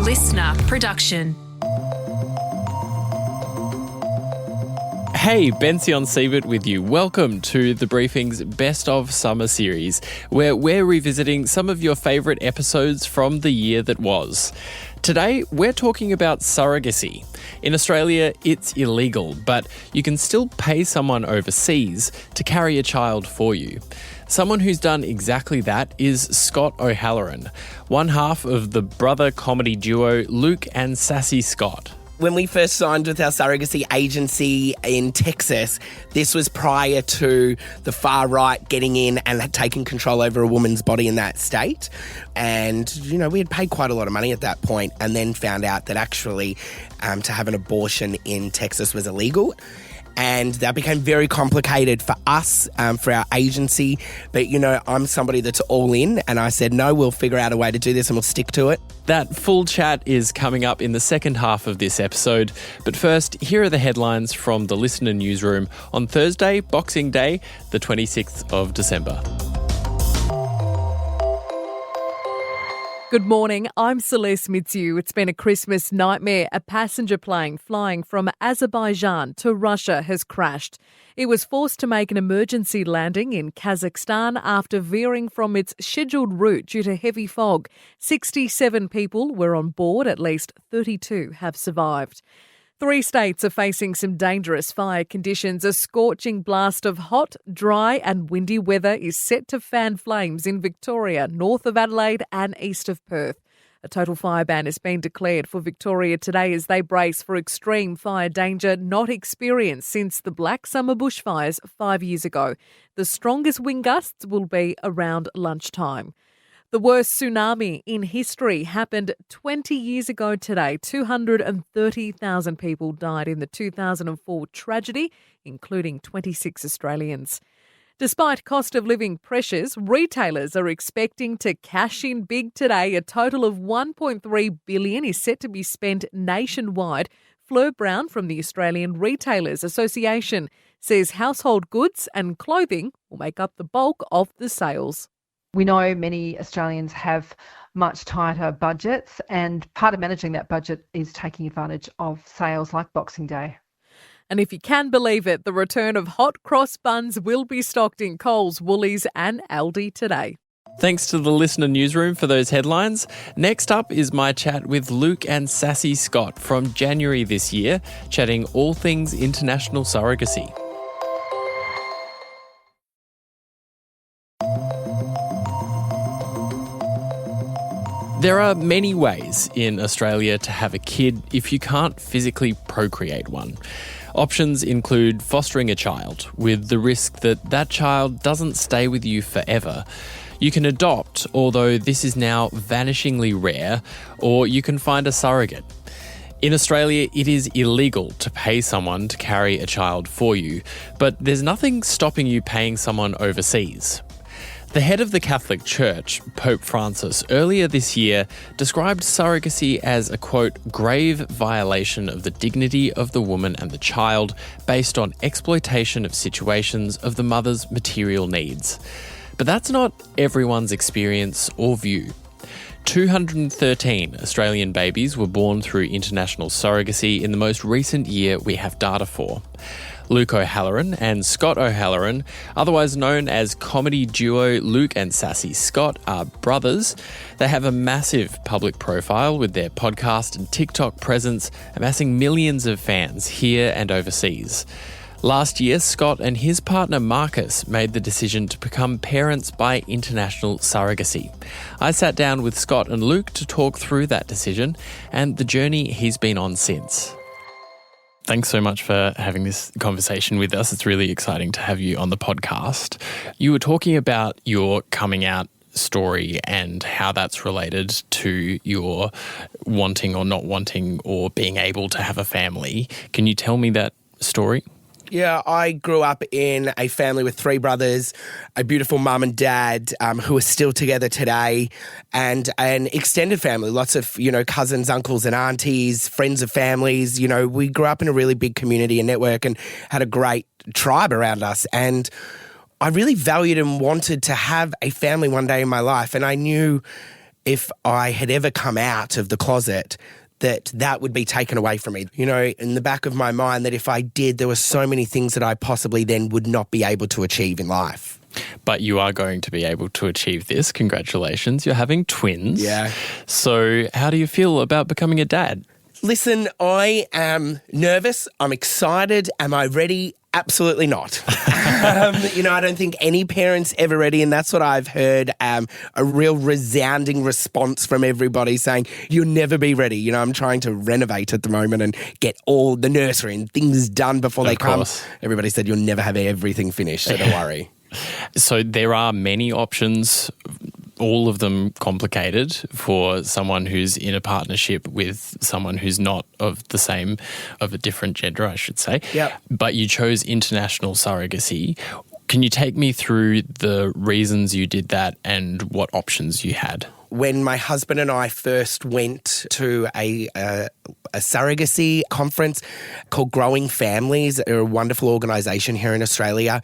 listener production. Hey, Bension Siebert with you. Welcome to The Briefing's Best of Summer series, where we're revisiting some of your favourite episodes from the year that was. Today, we're talking about surrogacy. In Australia, it's illegal, but you can still pay someone overseas to carry a child for you. Someone who's done exactly that is Scott O'Halloran, one half of the brother comedy duo Luke and Sassy Scott. When we first signed with our surrogacy agency in Texas, this was prior to the far right getting in and taking control over a woman's body in that state. And, we had paid quite a lot of money at that point and then found out that actually to have an abortion in Texas was illegal. And that became very complicated for us, for our agency. But, I'm somebody that's all in. And I said, no, we'll figure out a way to do this and we'll stick to it. That full chat is coming up in the second half of this episode. But first, here are the headlines from the Listener Newsroom on Thursday, Boxing Day, the 26th of December. Good morning, I'm Celeste Mitziu. It's been a Christmas nightmare. A passenger plane flying from Azerbaijan to Russia has crashed. It was forced to make an emergency landing in Kazakhstan after veering from its scheduled route due to heavy fog. 67 people were on board, at least 32 have survived. 3 states are facing some dangerous fire conditions. A scorching blast of hot, dry and windy weather is set to fan flames in Victoria, north of Adelaide and east of Perth. A total fire ban has been declared for Victoria today as they brace for extreme fire danger not experienced since the Black Summer bushfires 5 years ago. The strongest wind gusts will be around lunchtime. The worst tsunami in history happened 20 years ago today. 230,000 people died in the 2004 tragedy, including 26 Australians. Despite cost of living pressures, retailers are expecting to cash in big today. A total of $1.3 billion is set to be spent nationwide. Fleur Brown from the Australian Retailers Association says household goods and clothing will make up the bulk of the sales. We know many Australians have much tighter budgets, and part of managing that budget is taking advantage of sales like Boxing Day. And if you can believe it, the return of hot cross buns will be stocked in Coles, Woolies and Aldi today. Thanks to the Listener Newsroom for those headlines. Next up is my chat with Luke and Sassy Scott from January this year, chatting all things international surrogacy. There are many ways in Australia to have a kid if you can't physically procreate one. Options include fostering a child, with the risk that that child doesn't stay with you forever. You can adopt, although this is now vanishingly rare, or you can find a surrogate. In Australia, it is illegal to pay someone to carry a child for you, but there's nothing stopping you paying someone overseas. The head of the Catholic Church, Pope Francis, earlier this year described surrogacy as a, quote, grave violation of the dignity of the woman and the child based on exploitation of situations of the mother's material needs. But that's not everyone's experience or view. 213 Australian babies were born through international surrogacy in the most recent year we have data for. Luke O'Halloran and Scott O'Halloran, otherwise known as comedy duo Luke and Sassy Scott, are brothers. They have a massive public profile with their podcast and TikTok presence, amassing millions of fans here and overseas. Last year, Scott and his partner Marcus made the decision to become parents by international surrogacy. I sat down with Scott and Luke to talk through that decision and the journey he's been on since. Thanks so much for having this conversation with us. It's really exciting to have you on the podcast. You were talking about your coming out story and how that's related to your wanting or not wanting or being able to have a family. Can you tell me that story? Yeah, I grew up in a family with 3 brothers, a beautiful mum and dad who are still together today, and an extended family, lots of, cousins, uncles and aunties, friends of families. We grew up in a really big community and network and had a great tribe around us. And I really valued and wanted to have a family one day in my life. And I knew if I had ever come out of the closet, that would be taken away from me. You know, in the back of my mind, that if I did, there were so many things that I possibly then would not be able to achieve in life. But you are going to be able to achieve this. Congratulations. You're having twins. Yeah. So how do you feel about becoming a dad? Listen, I am nervous. I'm excited. Am I ready? Absolutely not. I don't think any parent's ever ready, and that's what I've heard, a real resounding response from everybody saying, you'll never be ready. You know, I'm trying to renovate at the moment and get all the nursery and things done before they come. Everybody said you'll never have everything finished, so don't worry. So there are many options, all of them complicated for someone who's in a partnership with someone who's not of a different gender, I should say. Yep. But you chose international surrogacy. Can you take me through the reasons you did that and what options you had? When my husband and I first went to a surrogacy conference called Growing Families, they're a wonderful organisation here in Australia,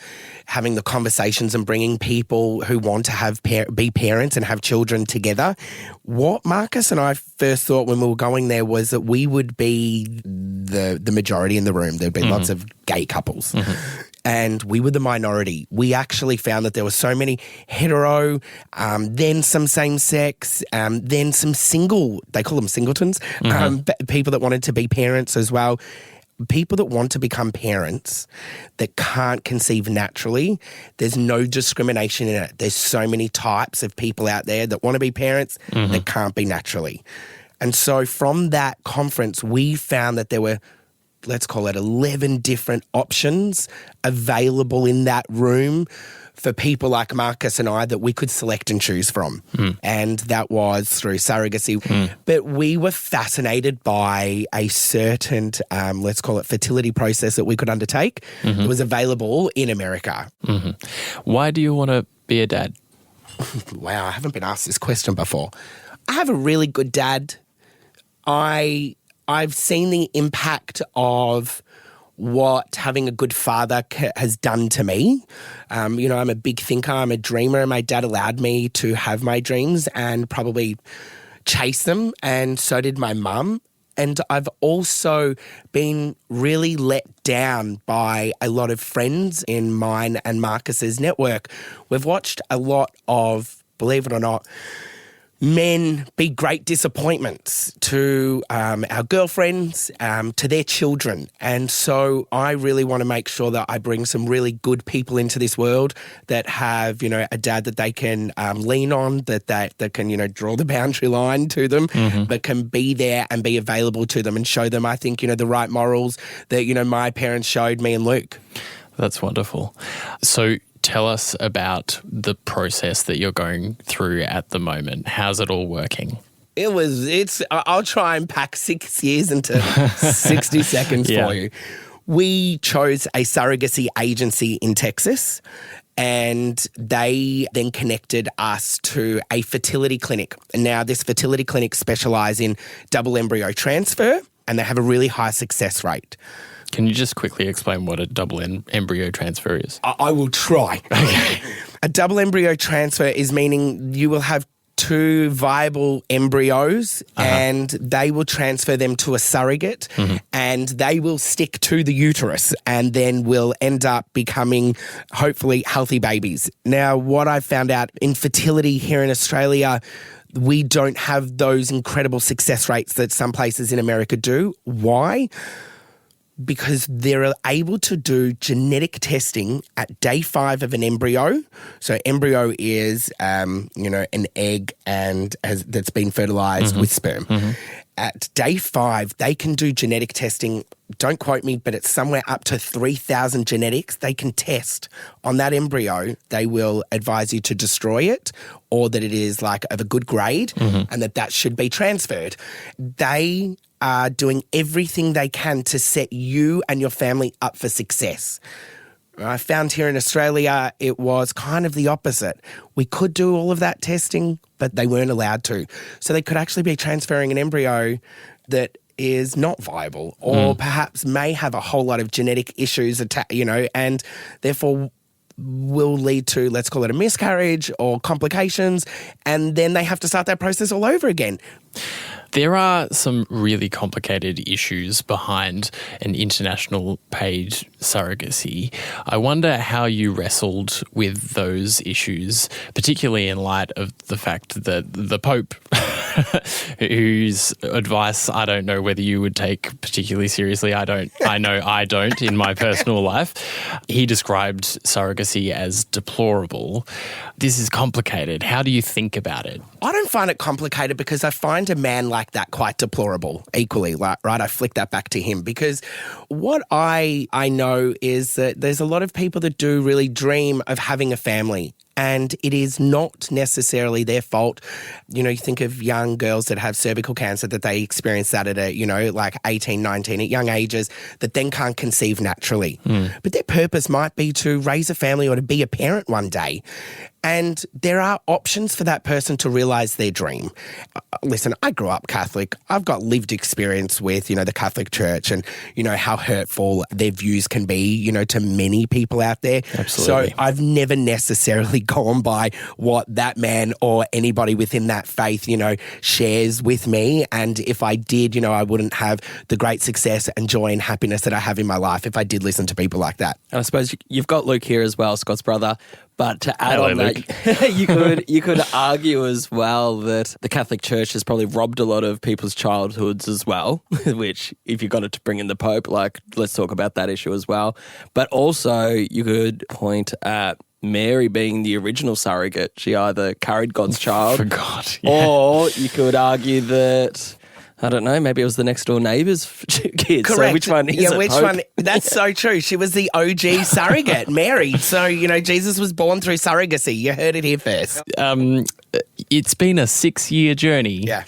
having the conversations and bringing people who want to be parents and have children together. What Marcus and I first thought when we were going there was that we would be the majority in the room. There'd be lots of gay couples. And we were the minority. We actually found that there were so many hetero, then some same-sex, then some single, they call them singletons, people that wanted to be parents as well. People that want to become parents that can't conceive naturally, there's no discrimination in it. There's so many types of people out there that want to be parents that can't be naturally. And so from that conference, we found that there were, let's call it 11 different options available in that room for people like Marcus and I that we could select and choose from. And that was through surrogacy. But we were fascinated by a certain, let's call it fertility process that we could undertake. It was available in America. Why do you want to be a dad? Wow, I haven't been asked this question before. I have a really good dad. I've seen the impact of what having a good father has done to me. I'm a big thinker, I'm a dreamer, and my dad allowed me to have my dreams and probably chase them, and so did my mum. And I've also been really let down by a lot of friends in mine and Marcus's network. We've watched a lot of, believe it or not, men be great disappointments to our girlfriends, to their children. And so I really want to make sure that I bring some really good people into this world that have, a dad that they can lean on, that can, draw the boundary line to them, but can be there and be available to them and show them, I think, the right morals that, my parents showed me and Luke. That's wonderful. So tell us about the process that you're going through at the moment. How's it all working? I'll try and pack 6 years into 60 seconds for you. We chose a surrogacy agency in Texas, and they then connected us to a fertility clinic. Now, this fertility clinic specialises in double embryo transfer, and they have a really high success rate. Can you just quickly explain what a double embryo transfer is? I will try. Okay. A double embryo transfer is meaning you will have two viable embryos and they will transfer them to a surrogate and they will stick to the uterus and then will end up becoming hopefully healthy babies. Now, what I found out in fertility here in Australia, we don't have those incredible success rates that some places in America do. Why? Because they're able to do genetic testing at day 5 of an embryo. So embryo is, an egg and that's been fertilized with sperm. At day 5, they can do genetic testing. Don't quote me, but it's somewhere up to 3,000 genetics they can test on that embryo. They will advise you to destroy it or that it is like of a good grade and that should be transferred. They are doing everything they can to set you and your family up for success. I found here in Australia it was kind of the opposite. We could do all of that testing, but they weren't allowed to. So they could actually be transferring an embryo that is not viable or perhaps may have a whole lot of genetic issues, and therefore will lead to, let's call it a miscarriage or complications, and then they have to start that process all over again. There are some really complicated issues behind an international paid surrogacy. I wonder how you wrestled with those issues, particularly in light of the fact that the Pope, whose advice I don't know whether you would take particularly seriously, I know I don't in my personal life, he described surrogacy as deplorable. This is complicated. How do you think about it? I don't find it complicated because I find a man like that quite deplorable equally, right? I flick that back to him because what I know is that there's a lot of people that do really dream of having a family. And it is not necessarily their fault. You know, you think of young girls that have cervical cancer, that they experience that at like 18, 19, at young ages, that then can't conceive naturally. But their purpose might be to raise a family or to be a parent one day. And there are options for that person to realise their dream. Listen, I grew up Catholic. I've got lived experience with, the Catholic Church and, how hurtful their views can be, to many people out there. Absolutely. So I've never necessarily gone by what that man or anybody within that faith, shares with me. And if I did, I wouldn't have the great success and joy and happiness that I have in my life if I did listen to people like that. And I suppose you've got Luke here as well, Scott's brother. But to add on Luke. that, you could argue as well that the Catholic Church has probably robbed a lot of people's childhoods as well, which if you got it to bring in the Pope, let's talk about that issue as well. But also you could point at Mary being the original surrogate. She either carried God's child Forgot. or you could argue that, I don't know, maybe it was the next door neighbour's kids. Correct. So which one is it, which Pope? one? That's so true. She was the OG surrogate, Mary. So, Jesus was born through surrogacy. You heard it here first. It's been a 6-year journey. Yeah.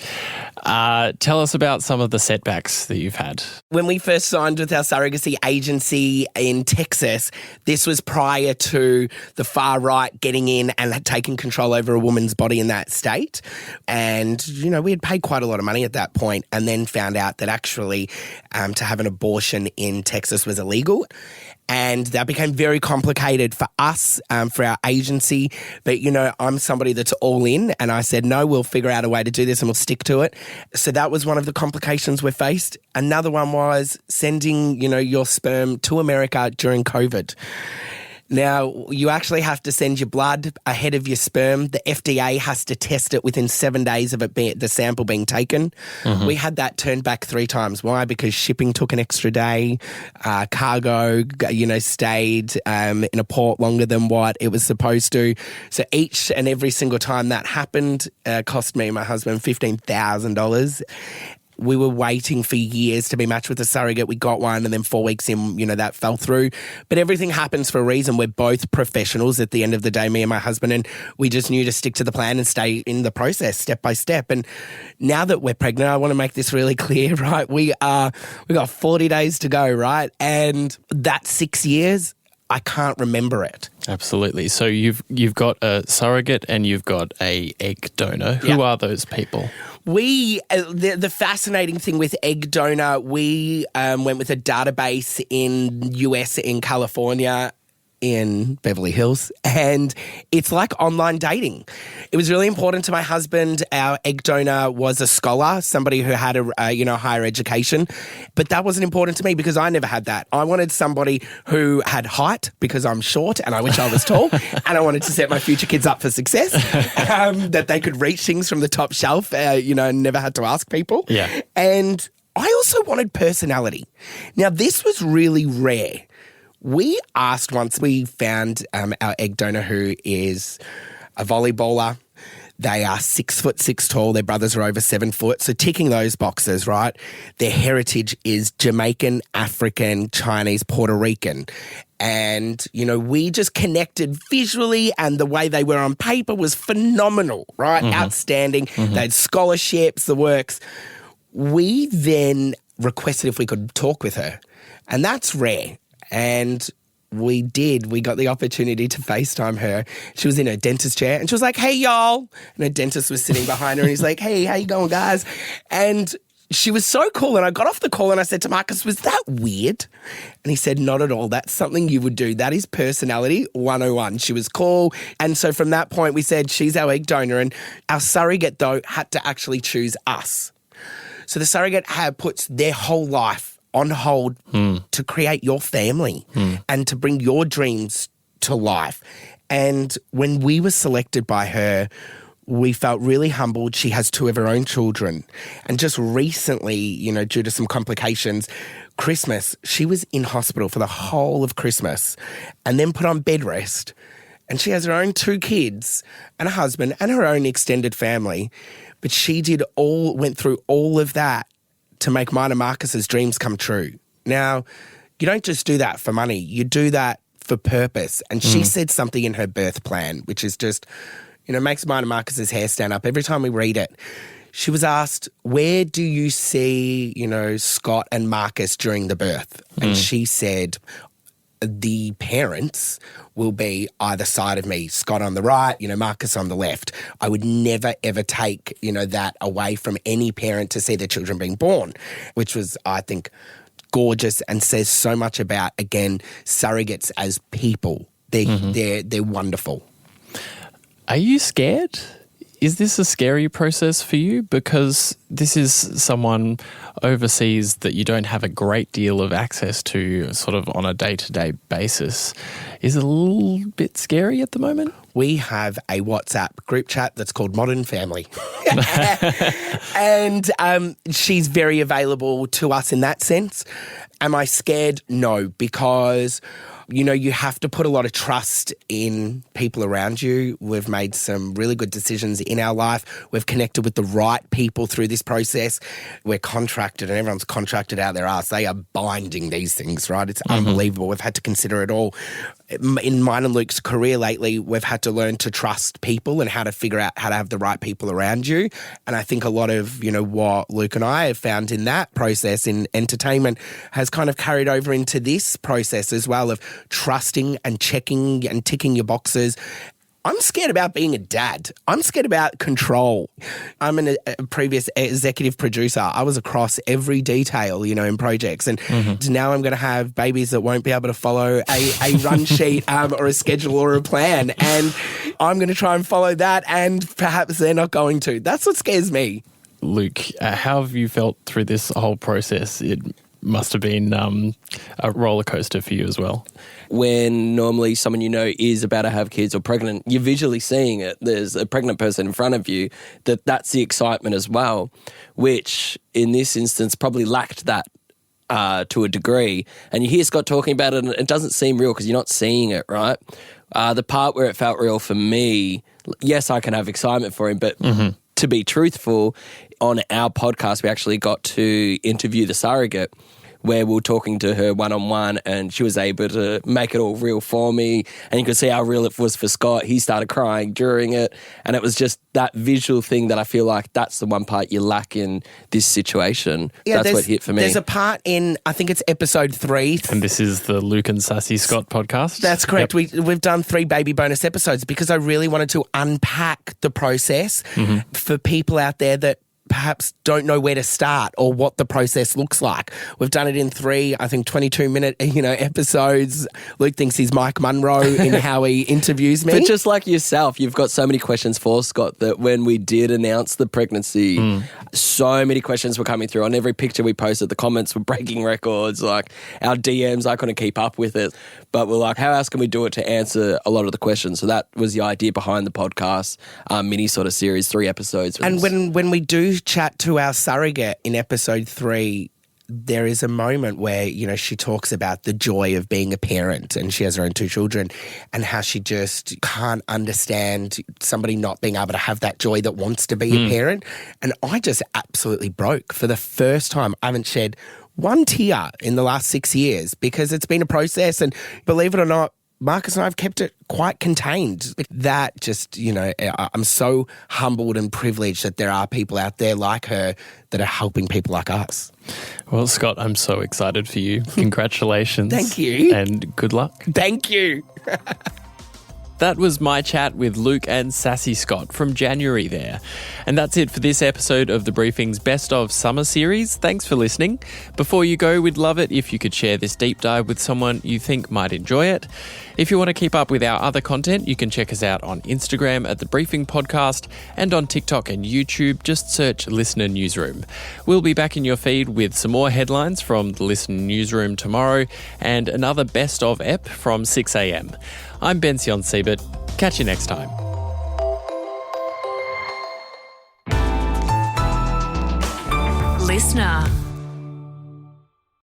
Tell us about some of the setbacks that you've had. When we first signed with our surrogacy agency in Texas, this was prior to the far right getting in and taking control over a woman's body in that state. And, we had paid quite a lot of money at that point and then found out that actually to have an abortion in Texas was illegal. And that became very complicated for us, for our agency. But, I'm somebody that's all in. And I said, no, we'll figure out a way to do this and we'll stick to it. So that was one of the complications we faced. Another one was sending, your sperm to America during COVID. Now, you actually have to send your blood ahead of your sperm. The FDA has to test it within 7 days of the sample being taken. Mm-hmm. We had that turned back 3 times. Why? Because shipping took an extra day. Cargo, stayed in a port longer than what it was supposed to. So each and every single time that happened cost me and my husband $15,000. We were waiting for years to be matched with a surrogate. We got one and then 4 weeks in, that fell through. But everything happens for a reason. We're both professionals at the end of the day, me and my husband, and we just knew to stick to the plan and stay in the process step by step. And now that we're pregnant, I want to make this really clear, right? We got 40 days to go, right? And that 6 years, I can't remember it. Absolutely. So you've got a surrogate and you've got a egg donor. Who are those people? The fascinating thing with egg donor, we went with a database in US, in California, in Beverly Hills, and it's like online dating. It was really important to my husband. Our egg donor was a scholar, somebody who had a higher education, but that wasn't important to me because I never had that. I wanted somebody who had height because I'm short and I wish I was tall, and I wanted to set my future kids up for success, that they could reach things from the top shelf, and never had to ask people. Yeah. And I also wanted personality. Now, this was really rare. We asked once, we found our egg donor who is a volleyballer. They are 6'6" tall. Their brothers are over 7 foot. So ticking those boxes, right? Their heritage is Jamaican, African, Chinese, Puerto Rican. And, we just connected visually, and the way they were on paper was phenomenal, right? Mm-hmm. Outstanding. Mm-hmm. They had scholarships, the works. We then requested if we could talk with her. And that's rare. And we did. We got the opportunity to FaceTime her. She was in her dentist chair and she was like, hey, y'all. And her dentist was sitting behind her and he's like, hey, how you going, guys? And she was so cool. And I got off the call and I said to Marcus, was that weird? And he said, not at all. That's something you would do. That is personality 101. She was cool. And so from that point, we said, she's our egg donor. And our surrogate, though, had to actually choose us. So the surrogate puts their whole life on hold to create your family and to bring your dreams to life. And when we were selected by her, we felt really humbled. She has 2 of her own children. And just recently, you know, due to some complications, Christmas, she was in hospital for the whole of Christmas and then put on bed rest. And she has her own 2 kids and a husband and her own extended family. But she went through all of that to make mine and Marcus's dreams come true. Now, you don't just do that for money. You do that for purpose. And she said something in her birth plan, which is just, you know, makes mine and Marcus's hair stand up every time we read it. She was asked, where do you see, you know, Scott and Marcus during the birth? And she said, the parents will be either side of me, Scott on the right, you know, Marcus on the left. I would never, ever take, you know, that away from any parent to see their children being born, which was, I think, gorgeous and says so much about, again, surrogates as people. They're wonderful. Are you scared? Is this a scary process for you? Because this is someone overseas that you don't have a great deal of access to sort of on a day-to-day basis. Is it a little bit scary at the moment? We have a WhatsApp group chat that's called Modern Family. And she's very available to us in that sense. Am I scared? No, because, you know, you have to put a lot of trust in people around you. We've made some really good decisions in our life. We've connected with the right people through this process. We're contracted and everyone's contracted out their arse. They are binding these things, right? It's unbelievable. We've had to consider it all. In mine and Luke's career lately, we've had to learn to trust people and how to figure out how to have the right people around you. And I think a lot of, you know, what Luke and I have found in that process in entertainment has kind of carried over into this process as well of trusting and checking and ticking your boxes. I'm scared about being a dad. I'm scared about control. I'm a previous executive producer. I was across every detail, you know, in projects. And now I'm going to have babies that won't be able to follow a run sheet or a schedule or a plan. And I'm going to try and follow that. And perhaps they're not going to. That's what scares me. Luke, how have you felt through this whole process? It must have been a roller coaster for you as well. When normally someone you know is about to have kids or pregnant, you're visually seeing it. There's a pregnant person in front of you, that's the excitement as well, which in this instance probably lacked that to a degree. And you hear Scott talking about it and it doesn't seem real because you're not seeing it, right? The part where it felt real for me, yes, I can have excitement for him, but to be truthful, on our podcast, we actually got to interview the surrogate where we were talking to her one-on-one and she was able to make it all real for me. And you could see how real it was for Scott. He started crying during it. And it was just that visual thing that I feel like that's the one part you lack in this situation. Yeah, that's what hit for me. There's a part in, I think it's episode 3. And this is the Luke and Sassy Scott podcast? That's correct. Yep. We've done 3 baby bonus episodes because I really wanted to unpack the process for people out there that perhaps don't know where to start or what the process looks like. We've done it in 3, I think, 22-minute, episodes. Luke thinks he's Mike Munro in how he interviews me. But just like yourself, you've got so many questions for Scott that when we did announce the pregnancy, so many questions were coming through. On every picture we posted, the comments were breaking records. Like our DMs, I couldn't keep up with it. But we're like, how else can we do it to answer a lot of the questions? So that was the idea behind the podcast, mini sort of series, 3 episodes. And when we do chat to our surrogate in episode 3, there is a moment where, she talks about the joy of being a parent, and she has her own 2 children, and how she just can't understand somebody not being able to have that joy that wants to be a parent. And I just absolutely broke. For the first time, I haven't shed 1 tear in the last 6 years because it's been a process, and believe it or not, Marcus and I have kept it quite contained. That just, I'm so humbled and privileged that there are people out there like her that are helping people like us. Well, Scott, I'm so excited for you. Congratulations. Thank you. And good luck. Thank you. That was my chat with Luke and Sassy Scott from January there. And that's it for this episode of The Briefing's Best of Summer series. Thanks for listening. Before you go, we'd love it if you could share this deep dive with someone you think might enjoy it. If you want to keep up with our other content, you can check us out on Instagram at The Briefing Podcast and on TikTok and YouTube. Just search Listener Newsroom. We'll be back in your feed with some more headlines from the Listener Newsroom tomorrow and another Best of ep from 6 a.m. I'm Bension Siebert. Catch you next time. Listener.